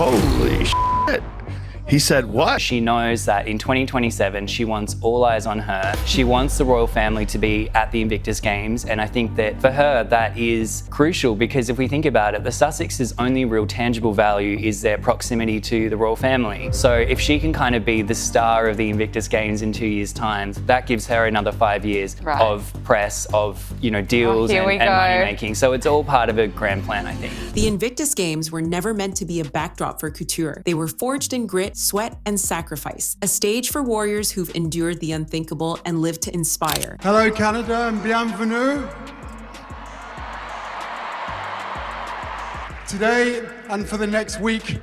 Holy shit. He said what? She knows that in 2027, she wants all eyes on her. She wants the royal family to be at the Invictus Games. And I think that for her, that is crucial because if we think about it, the Sussex's only real tangible value is their proximity to the royal family. So if she can kind of be the star of the Invictus Games in 2 years' time, that gives her another 5 years of press, of deals and money making. So it's all part of a grand plan, I think. The Invictus Games were never meant to be a backdrop for couture. They were forged in grit, sweat, and sacrifice. A stage for warriors who've endured the unthinkable and lived to inspire. Hello, Canada, and bienvenue. Today, and for the next week,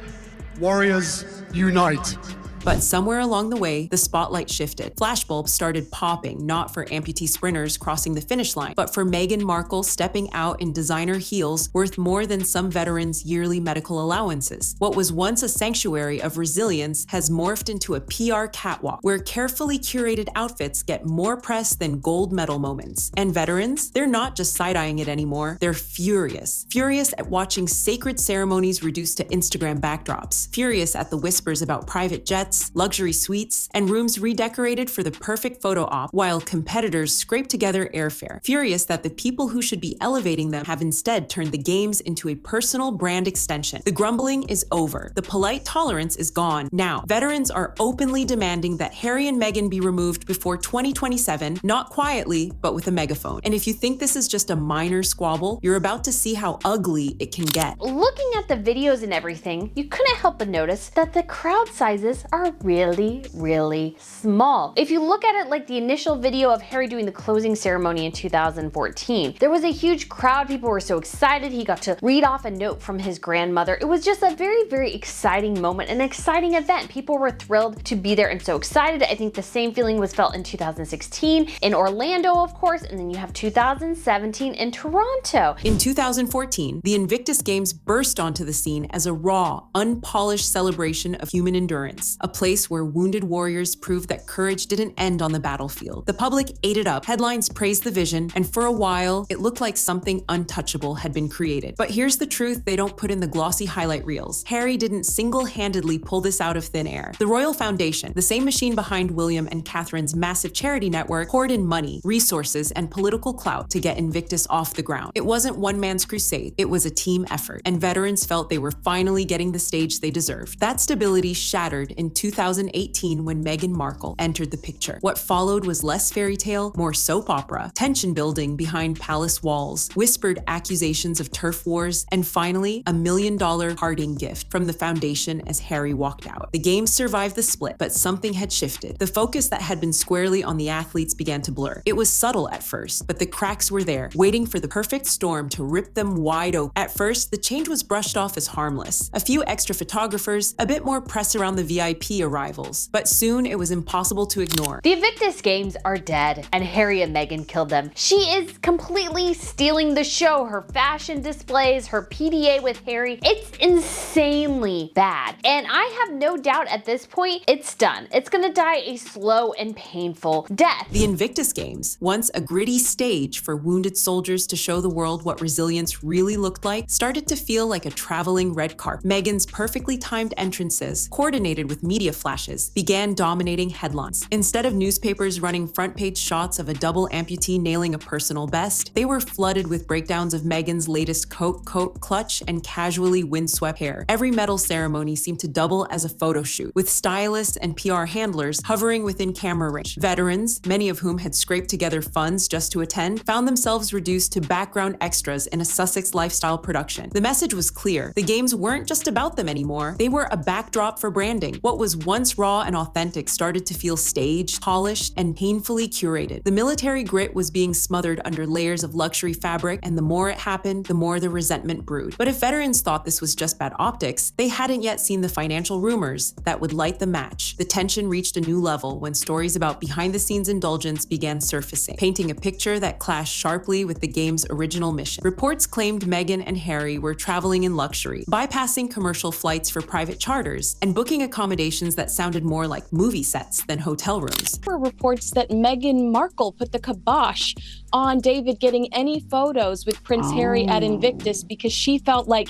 warriors unite. But somewhere along the way, the spotlight shifted. Flashbulbs started popping, not for amputee sprinters crossing the finish line, but for Meghan Markle stepping out in designer heels worth more than some veterans' yearly medical allowances. What was once a sanctuary of resilience has morphed into a PR catwalk, where carefully curated outfits get more press than gold medal moments. And veterans, they're not just side-eyeing it anymore, they're furious. Furious at watching sacred ceremonies reduced to Instagram backdrops. Furious at the whispers about private jets, luxury suites, and rooms redecorated for the perfect photo op, while competitors scrape together airfare. Furious that the people who should be elevating them have instead turned the games into a personal brand extension. The grumbling is over. The polite tolerance is gone. Now, veterans are openly demanding that Harry and Meghan be removed before 2027, not quietly, but with a megaphone. And if you think this is just a minor squabble, you're about to see how ugly it can get. Looking at the videos and everything, you couldn't help but notice that the crowd sizes are really, really small. If you look at it like the initial video of Harry doing the closing ceremony in 2014, there was a huge crowd. People were so excited. He got to read off a note from his grandmother. It was just a very, very exciting moment, an exciting event. People were thrilled to be there and so excited. I think the same feeling was felt in 2016 in Orlando, of course, and then you have 2017 in Toronto. In 2014, the Invictus Games burst onto the scene as a raw, unpolished celebration of human endurance, a place where wounded warriors proved that courage didn't end on the battlefield. The public ate it up, headlines praised the vision, and for a while, it looked like something untouchable had been created. But here's the truth they don't put in the glossy highlight reels. Harry didn't single-handedly pull this out of thin air. The Royal Foundation, the same machine behind William and Catherine's massive charity network, poured in money, resources, and political clout to get Invictus off the ground. It wasn't one man's crusade, it was a team effort, and veterans felt they were finally getting the stage they deserved. That stability shattered in 2018 when Meghan Markle entered the picture. What followed was less fairy tale, more soap opera, tension building behind palace walls, whispered accusations of turf wars, and finally, $1 million parting gift from the foundation as Harry walked out. The games survived the split, but something had shifted. The focus that had been squarely on the athletes began to blur. It was subtle at first, but the cracks were there, waiting for the perfect storm to rip them wide open. At first, the change was brushed off as harmless. A few extra photographers, a bit more press around the VIP arrivals, but soon it was impossible to ignore. The Invictus Games are dead, and Harry and Meghan killed them. She is completely stealing the show. Her fashion displays, her PDA with Harry, it's insanely bad. And I have no doubt at this point, it's done. It's gonna die a slow and painful death. The Invictus Games, once a gritty stage for wounded soldiers to show the world what resilience really looked like, started to feel like a traveling red carpet. Meghan's perfectly timed entrances, coordinated with media flashes, began dominating headlines. Instead of newspapers running front-page shots of a double amputee nailing a personal best, they were flooded with breakdowns of Meghan's latest coat, clutch, and casually windswept hair. Every medal ceremony seemed to double as a photo shoot, with stylists and PR handlers hovering within camera range. Veterans, many of whom had scraped together funds just to attend, found themselves reduced to background extras in a Sussex lifestyle production. The message was clear. The games weren't just about them anymore. They were a backdrop for branding. What was once raw and authentic started to feel staged, polished, and painfully curated. The military grit was being smothered under layers of luxury fabric, and the more it happened, the more the resentment brewed. But if veterans thought this was just bad optics, they hadn't yet seen the financial rumors that would light the match. The tension reached a new level when stories about behind-the-scenes indulgence began surfacing, painting a picture that clashed sharply with the game's original mission. Reports claimed Meghan and Harry were traveling in luxury, bypassing commercial flights for private charters, and booking accommodations conversations that sounded more like movie sets than hotel rooms. There were reports that Meghan Markle put the kibosh on David getting any photos with Prince Harry at Invictus because she felt like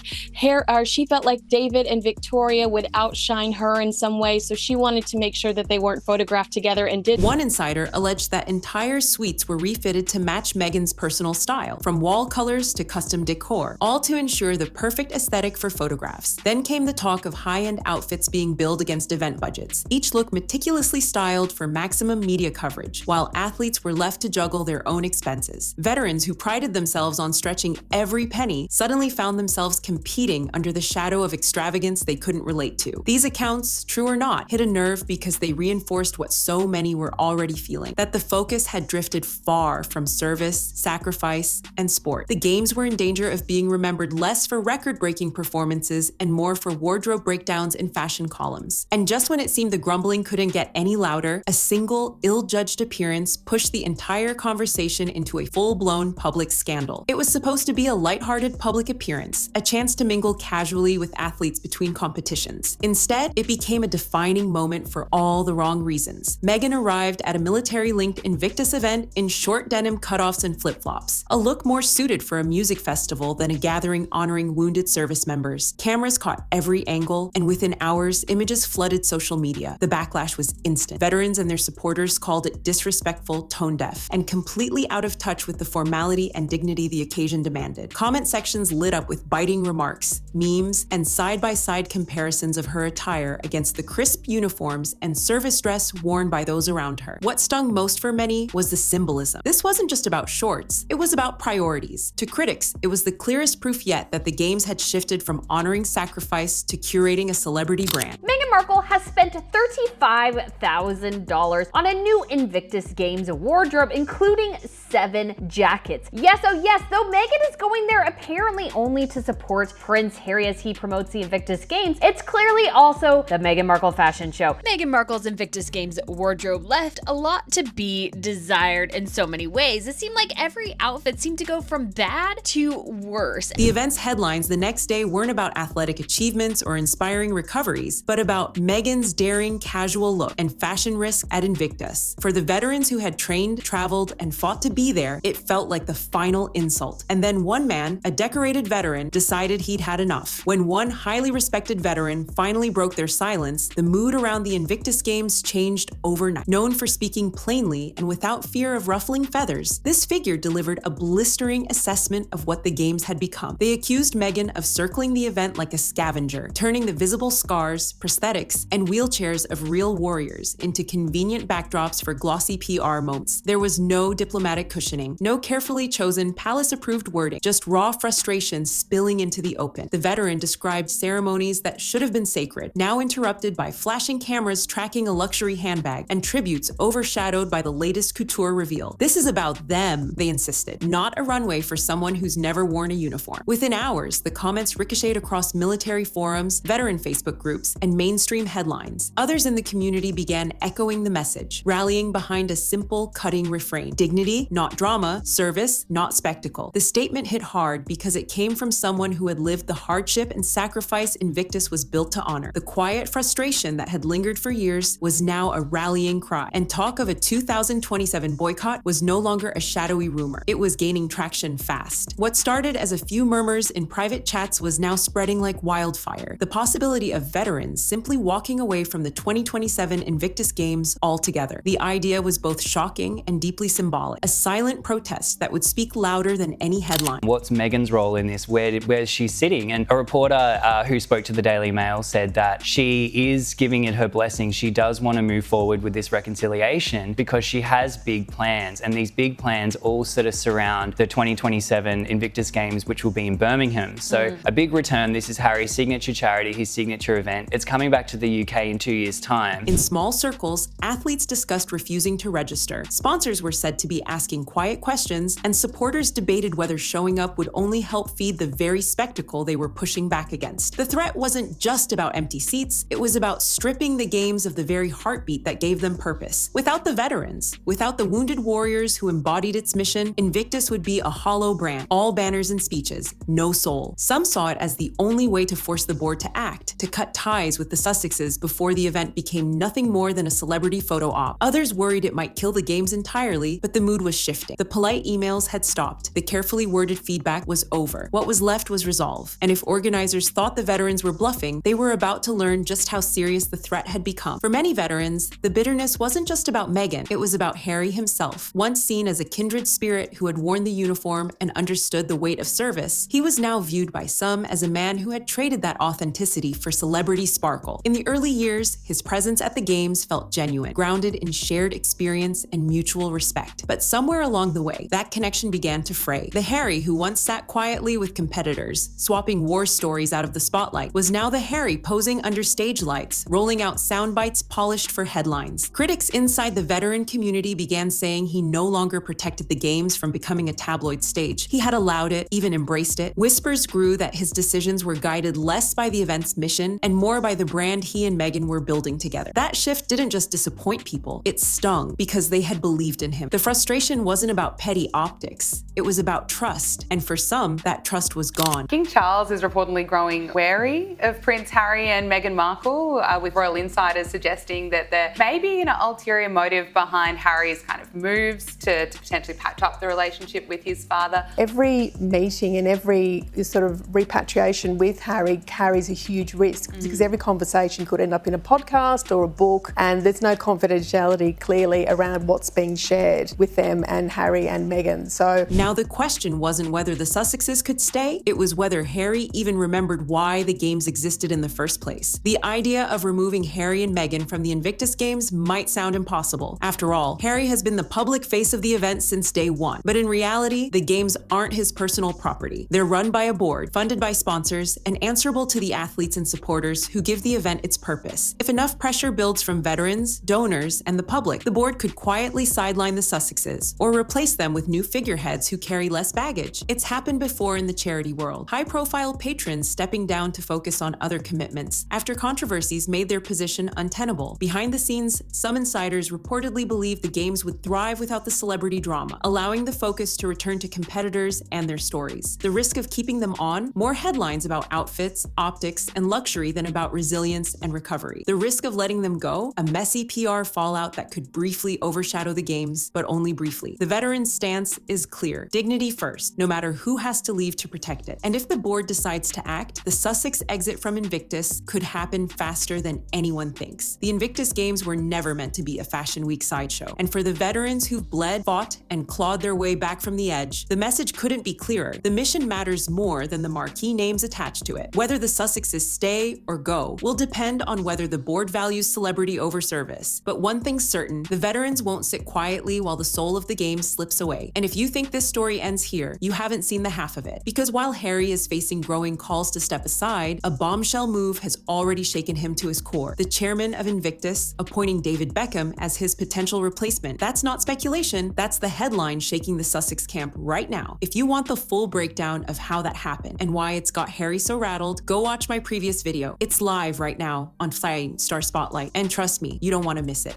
David and Victoria would outshine her in some way, so she wanted to make sure that they weren't photographed together and did. One insider alleged that entire suites were refitted to match Meghan's personal style, from wall colors to custom decor, all to ensure the perfect aesthetic for photographs. Then came the talk of high-end outfits being billed against event budgets, each look meticulously styled for maximum media coverage, while athletes were left to juggle their own expenses. Veterans who prided themselves on stretching every penny suddenly found themselves competing under the shadow of extravagance they couldn't relate to. These accounts, true or not, hit a nerve because they reinforced what so many were already feeling, that the focus had drifted far from service, sacrifice, and sport. The games were in danger of being remembered less for record-breaking performances and more for wardrobe breakdowns in fashion columns. And just when it seemed the grumbling couldn't get any louder, a single ill-judged appearance pushed the entire conversation into a full-blown public scandal. It was supposed to be a lighthearted public appearance, a chance to mingle casually with athletes between competitions. Instead, it became a defining moment for all the wrong reasons. Meghan arrived at a military-linked Invictus event in short denim cutoffs and flip-flops, a look more suited for a music festival than a gathering honoring wounded service members. Cameras caught every angle, and within hours, images flooded social media. The backlash was instant. Veterans and their supporters called it disrespectful, tone-deaf, and completely out of touch with the formality and dignity the occasion demanded. Comment sections lit up with biting remarks, memes, and side-by-side comparisons of her attire against the crisp uniforms and service dress worn by those around her. What stung most for many was the symbolism. This wasn't just about shorts, it was about priorities. To critics, it was the clearest proof yet that the games had shifted from honoring sacrifice to curating a celebrity brand. Meghan Markle has spent $35,000 on a new Invictus Games wardrobe, including 7 jackets. Yes, oh yes, though Meghan is going there apparently only to support Prince Harry as he promotes the Invictus Games, it's clearly also the Meghan Markle fashion show. Meghan Markle's Invictus Games wardrobe left a lot to be desired in so many ways. It seemed like every outfit seemed to go from bad to worse. The event's headlines the next day weren't about athletic achievements or inspiring recoveries, but about Meghan's daring casual look and fashion risk at Invictus. For the veterans who had trained, traveled, and fought to be there, it felt like the final insult. And then one man, a decorated veteran, decided he'd had enough. When one highly respected veteran finally broke their silence, the mood around the Invictus Games changed overnight. Known for speaking plainly and without fear of ruffling feathers, this figure delivered a blistering assessment of what the games had become. They accused Meghan of circling the event like a scavenger, turning the visible scars, prosthetics, and wheelchairs of real warriors into convenient backdrops for glossy PR moments. There was no diplomatic cushioning, no carefully chosen palace-approved wording, just raw frustration spilling into the open. The veteran described ceremonies that should have been sacred, now interrupted by flashing cameras tracking a luxury handbag and tributes overshadowed by the latest couture reveal. This is about them, they insisted, not a runway for someone who's never worn a uniform. Within hours, the comments ricocheted across military forums, veteran Facebook groups, and mainstream headlines. Others in the community began echoing the message, rallying behind a simple, cutting refrain: dignity, not drama; service, not spectacle. The statement hit hard because it came from someone who had lived the hardship and sacrifice Invictus was built to honor. The quiet frustration that had lingered for years was now a rallying cry, and talk of a 2027 boycott was no longer a shadowy rumor. It was gaining traction fast. What started as a few murmurs in private chats was now spreading like wildfire. The possibility of veterans simply walking away from the 2027 Invictus Games altogether. The idea was both shocking and deeply symbolic, a silent protest that would speak louder than any headline. What's Meghan's role in this? Where's she sitting? And a reporter who spoke to the Daily Mail said that she is giving it her blessing. She does want to move forward with this reconciliation because she has big plans, and these big plans all sort of surround the 2027 Invictus Games, which will be in Birmingham. So a big return. This is Harry's signature charity, his signature event. It's coming back to the UK in 2 years' time. In small circles, athletes discussed refusing to register. Sponsors were said to be asking asking quiet questions, and supporters debated whether showing up would only help feed the very spectacle they were pushing back against. The threat wasn't just about empty seats, it was about stripping the games of the very heartbeat that gave them purpose. Without the veterans, without the wounded warriors who embodied its mission, Invictus would be a hollow brand, all banners and speeches, no soul. Some saw it as the only way to force the board to act, to cut ties with the Sussexes before the event became nothing more than a celebrity photo op. Others worried it might kill the games entirely, but the mood was shifting. The polite emails had stopped. The carefully worded feedback was over. What was left was resolve. And if organizers thought the veterans were bluffing, they were about to learn just how serious the threat had become. For many veterans, the bitterness wasn't just about Meghan, it was about Harry himself. Once seen as a kindred spirit who had worn the uniform and understood the weight of service, he was now viewed by some as a man who had traded that authenticity for celebrity sparkle. In the early years, his presence at the games felt genuine, grounded in shared experience and mutual respect. But somewhere along the way, that connection began to fray. The Harry who once sat quietly with competitors, swapping war stories out of the spotlight, was now the Harry posing under stage lights, rolling out sound bites polished for headlines. Critics inside the veteran community began saying he no longer protected the games from becoming a tabloid stage. He had allowed it, even embraced it. Whispers grew that his decisions were guided less by the event's mission and more by the brand he and Meghan were building together. That shift didn't just disappoint people, it stung because they had believed in him. The frustration wasn't about petty optics, it was about trust, and for some, that trust was gone. King Charles is reportedly growing wary of Prince Harry and Meghan Markle, with royal insiders suggesting that there may be an ulterior motive behind Harry's kind of moves to potentially patch up the relationship with his father. Every meeting and every sort of repatriation with Harry carries a huge risk because every conversation could end up in a podcast or a book, and there's no confidentiality clearly around what's being shared with them and Harry and Meghan. So now the question wasn't whether the Sussexes could stay, it was whether Harry even remembered why the games existed in the first place. The idea of removing Harry and Meghan from the Invictus Games might sound impossible. After all, Harry has been the public face of the event since day one. But in reality, the games aren't his personal property. They're run by a board, funded by sponsors, and answerable to the athletes and supporters who give the event its purpose. If enough pressure builds from veterans, donors, and the public, the board could quietly sideline the Sussexes or replace them with new figureheads who carry less baggage. It's happened before in the charity world. High-profile patrons stepping down to focus on other commitments after controversies made their position untenable. Behind the scenes, some insiders reportedly believed the games would thrive without the celebrity drama, allowing the focus to return to competitors and their stories. The risk of keeping them on? More headlines about outfits, optics, and luxury than about resilience and recovery. The risk of letting them go? A messy PR fallout that could briefly overshadow the games, but only briefly. The veterans' stance is clear. Dignity first, no matter who has to leave to protect it. And if the board decides to act, the Sussex exit from Invictus could happen faster than anyone thinks. The Invictus Games were never meant to be a Fashion Week sideshow. And for the veterans who've bled, fought, and clawed their way back from the edge, the message couldn't be clearer. The mission matters more than the marquee names attached to it. Whether the Sussexes stay or go will depend on whether the board values celebrity over service. But one thing's certain, the veterans won't sit quietly while the soul of the game slips away. And if you think this story ends here, you haven't seen the half of it. Because while Harry is facing growing calls to step aside, a bombshell move has already shaken him to his core. The chairman of Invictus appointing David Beckham as his potential replacement. That's not speculation, that's the headline shaking the Sussex camp right now. If you want the full breakdown of how that happened and why it's got Harry so rattled, go watch my previous video. It's live right now on Flying Star Spotlight, and trust me, you don't want to miss it.